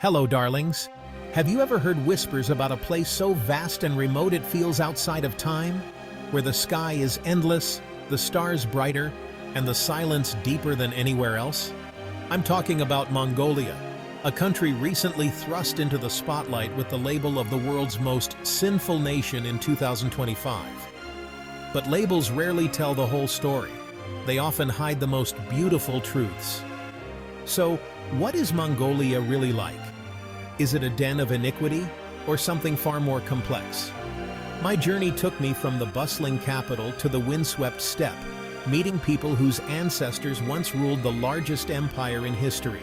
Hello, darlings. Have you ever heard whispers about a place so vast and remote it feels outside of time? Where the sky is endless, the stars brighter, and the silence deeper than anywhere else? I'm talking about Mongolia, a country recently thrust into the spotlight with the label of the world's most sinful nation in 2025. But labels rarely tell the whole story. They often hide the most beautiful truths. So, what is Mongolia really like? Is it a den of iniquity, or something far more complex? My journey took me from the bustling capital to the windswept steppe, meeting people whose ancestors once ruled the largest empire in history.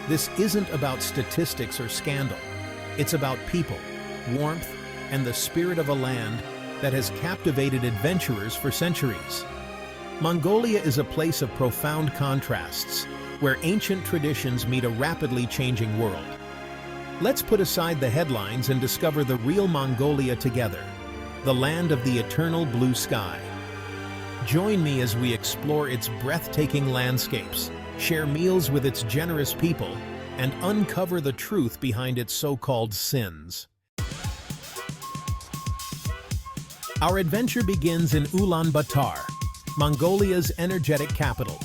This isn't about statistics or scandal. It's about people, warmth, and the spirit of a land that has captivated adventurers for centuries. Mongolia is a place of profound contrasts, where ancient traditions meet a rapidly changing world. Let's put aside the headlines and discover the real Mongolia together, the land of the eternal blue sky. Join me as we explore its breathtaking landscapes, share meals with its generous people, and uncover the truth behind its so-called sins. Our adventure begins in Ulaanbaatar, Mongolia's energetic capital.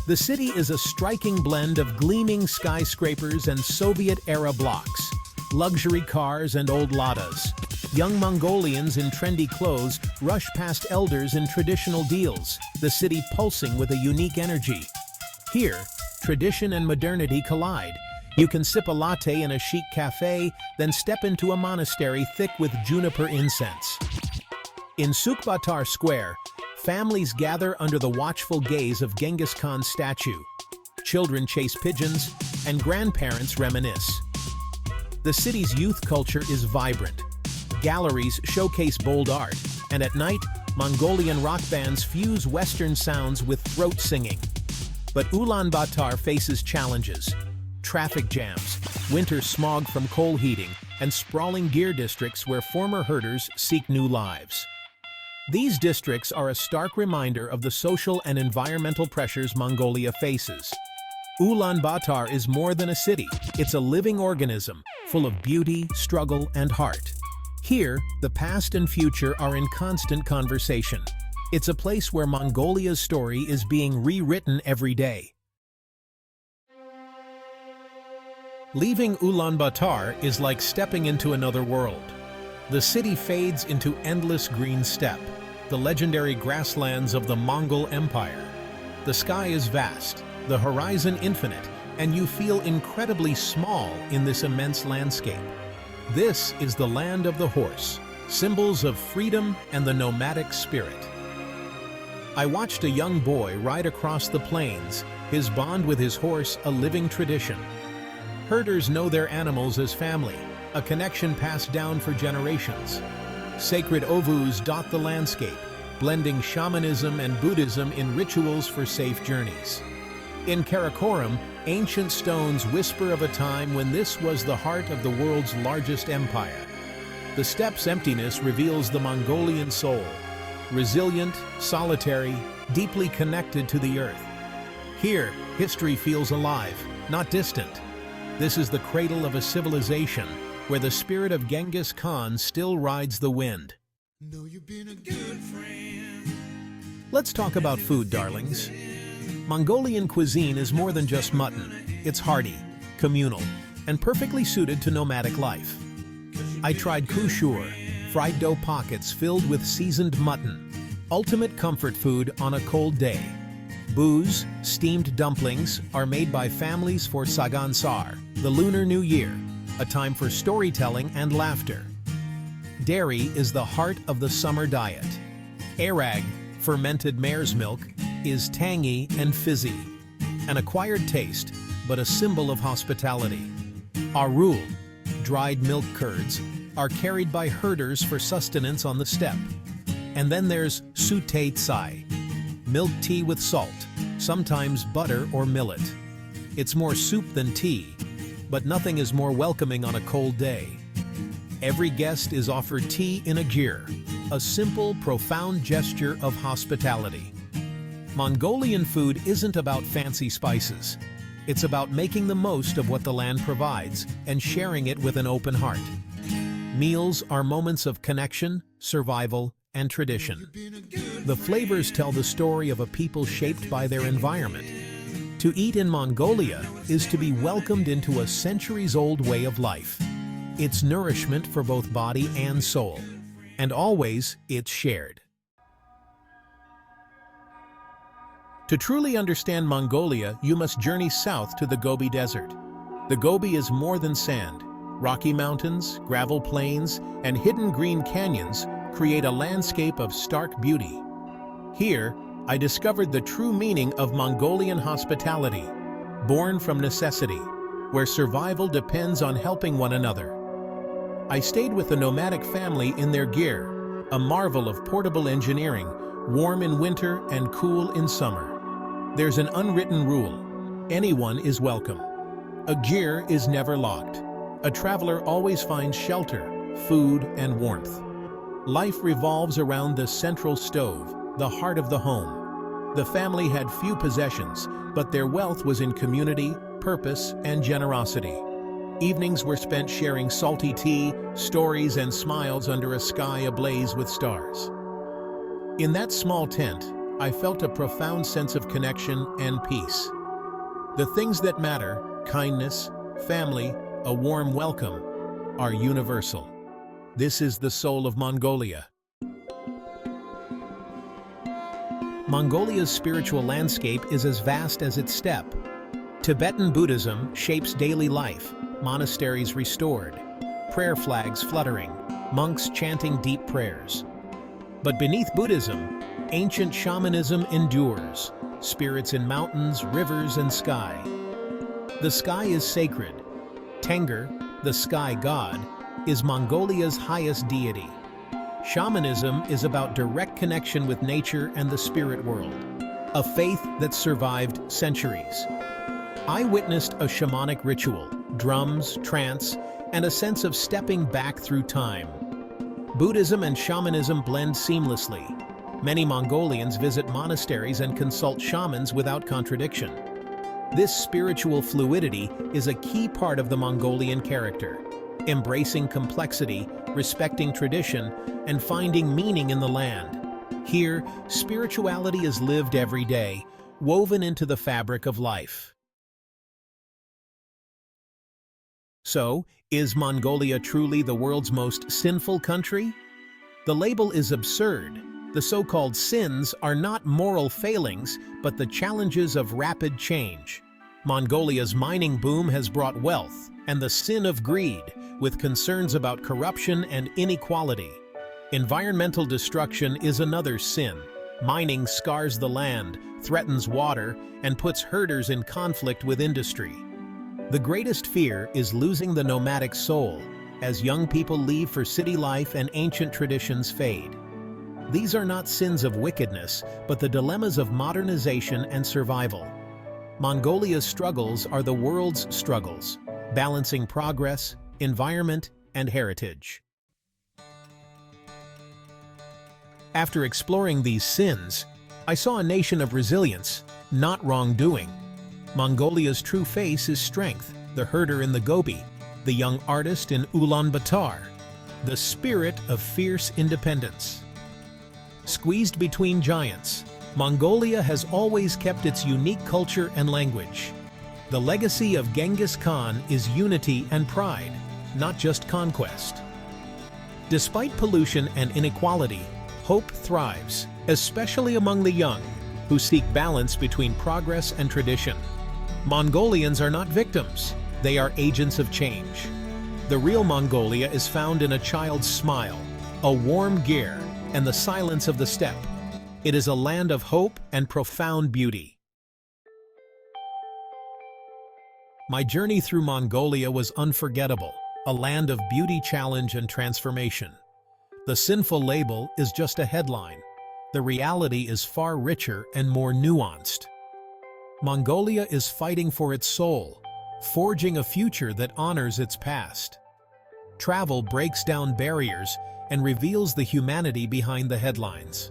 The city is a striking blend of gleaming skyscrapers and Soviet-era blocks, luxury cars and old ladas. Young Mongolians in trendy clothes rush past elders in traditional deals, the city pulsing with a unique energy. Here, tradition and modernity collide. You can sip a latte in a chic cafe, then step into a monastery thick with juniper incense. In Sukbatar Square, families gather under the watchful gaze of Genghis Khan's statue. Children chase pigeons, and grandparents reminisce. The city's youth culture is vibrant. Galleries showcase bold art, and at night, Mongolian rock bands fuse Western sounds with throat singing. But Ulaanbaatar faces challenges: traffic jams, winter smog from coal heating, and sprawling gear districts where former herders seek new lives. These districts are a stark reminder of the social and environmental pressures Mongolia faces. Ulaanbaatar is more than a city. It's a living organism, full of beauty, struggle, and heart. Here, the past and future are in constant conversation. It's a place where Mongolia's story is being rewritten every day. Leaving Ulaanbaatar is like stepping into another world. The city fades into endless green steppe, the legendary grasslands of the Mongol Empire. The sky is vast, the horizon infinite, and you feel incredibly small in this immense landscape. This is the land of the horse, symbols of freedom and the nomadic spirit. I watched a young boy ride across the plains, his bond with his horse a living tradition. Herders know their animals as family, a connection passed down for generations. Sacred ovus dot the landscape, blending shamanism and Buddhism in rituals for safe journeys. In Karakoram, ancient stones whisper of a time when this was the heart of the world's largest empire. The steppe's emptiness reveals the Mongolian soul, resilient, solitary, deeply connected to the earth. Here, history feels alive, not distant. This is the cradle of a civilization where the spirit of Genghis Khan still rides the wind. Know you've been a good friend. Let's talk about food, darlings. Mongolian cuisine is more than just mutton. It's hearty, communal, and perfectly suited to nomadic life. I tried kushur, fried dough pockets filled with seasoned mutton, ultimate comfort food on a cold day. Booze, steamed dumplings, are made by families for Sagansar, the Lunar New Year, a time for storytelling and laughter. Dairy is the heart of the summer diet. Arag, fermented mare's milk, is tangy and fizzy. An acquired taste, but a symbol of hospitality. Arul, dried milk curds, are carried by herders for sustenance on the steppe. And then there's sute tsai, milk tea with salt, sometimes butter or millet. It's more soup than tea, but nothing is more welcoming on a cold day. Every guest is offered tea in a gyr, a simple, profound gesture of hospitality. Mongolian food isn't about fancy spices. It's about making the most of what the land provides and sharing it with an open heart. Meals are moments of connection, survival, and tradition. The flavors tell the story of a people shaped by their environment. To eat in Mongolia is to be welcomed into a centuries-old way of life. It's nourishment for both body and soul, and always it's shared. To truly understand Mongolia, you must journey south to the Gobi Desert. The Gobi is more than sand. Rocky mountains, gravel plains, and hidden green canyons create a landscape of stark beauty. Here, I discovered the true meaning of Mongolian hospitality, born from necessity, where survival depends on helping one another. I stayed with a nomadic family in their gear, a marvel of portable engineering, warm in winter and cool in summer. There's an unwritten rule: anyone is welcome. A gear is never locked. A traveler always finds shelter, food, and warmth. Life revolves around the central stove, the heart of the home. The family had few possessions, but their wealth was in community, purpose, and generosity. Evenings were spent sharing salty tea, stories, and smiles under a sky ablaze with stars. In that small tent, I felt a profound sense of connection and peace. The things that matter, kindness, family, a warm welcome, are universal. This is the soul of Mongolia. Mongolia's spiritual landscape is as vast as its steppe. Tibetan Buddhism shapes daily life, monasteries restored, prayer flags fluttering, monks chanting deep prayers. But beneath Buddhism, ancient shamanism endures, spirits in mountains, rivers, and sky. The sky is sacred. Tengur, the sky god, is Mongolia's highest deity. Shamanism is about direct connection with nature and the spirit world, a faith that survived centuries. I witnessed a shamanic ritual, drums, trance, and a sense of stepping back through time. Buddhism and shamanism blend seamlessly. Many Mongolians visit monasteries and consult shamans without contradiction. This spiritual fluidity is a key part of the Mongolian character, embracing complexity, respecting tradition, and finding meaning in the land. Here, spirituality is lived every day, woven into the fabric of life. So, is Mongolia truly the world's most sinful country? The label is absurd. The so-called sins are not moral failings, but the challenges of rapid change. Mongolia's mining boom has brought wealth, and the sin of greed, with concerns about corruption and inequality. Environmental destruction is another sin. Mining scars the land, threatens water, and puts herders in conflict with industry. The greatest fear is losing the nomadic soul, as young people leave for city life and ancient traditions fade. These are not sins of wickedness, but the dilemmas of modernization and survival. Mongolia's struggles are the world's struggles, balancing progress, environment, and heritage. After exploring these sins, I saw a nation of resilience, not wrongdoing. Mongolia's true face is strength, the herder in the Gobi, the young artist in Ulaanbaatar, the spirit of fierce independence. Squeezed between giants, Mongolia has always kept its unique culture and language. The legacy of Genghis Khan is unity and pride, not just conquest. Despite pollution and inequality, hope thrives, especially among the young, who seek balance between progress and tradition. Mongolians are not victims, they are agents of change. The real Mongolia is found in a child's smile, a warm gear, and the silence of the steppe. It is a land of hope and profound beauty. My journey through Mongolia was unforgettable, a land of beauty, challenge, and transformation. The SINFUL label is just a headline. The reality is far richer and more nuanced. Mongolia is fighting for its soul, forging a future that honors its past. Travel breaks down barriers and reveals the humanity behind the headlines.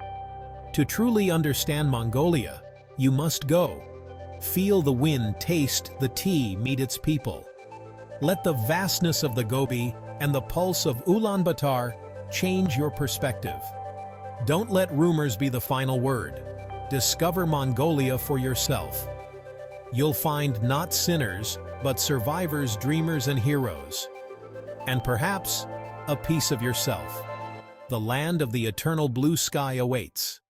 To truly understand Mongolia, you must go. Feel the wind, taste the tea, meet its people. Let the vastness of the Gobi and the pulse of Ulaanbaatar change your perspective. Don't let rumors be the final word. Discover Mongolia for yourself. You'll find not sinners, but survivors, dreamers, and heroes. And perhaps a piece of yourself. The land of the eternal blue sky awaits.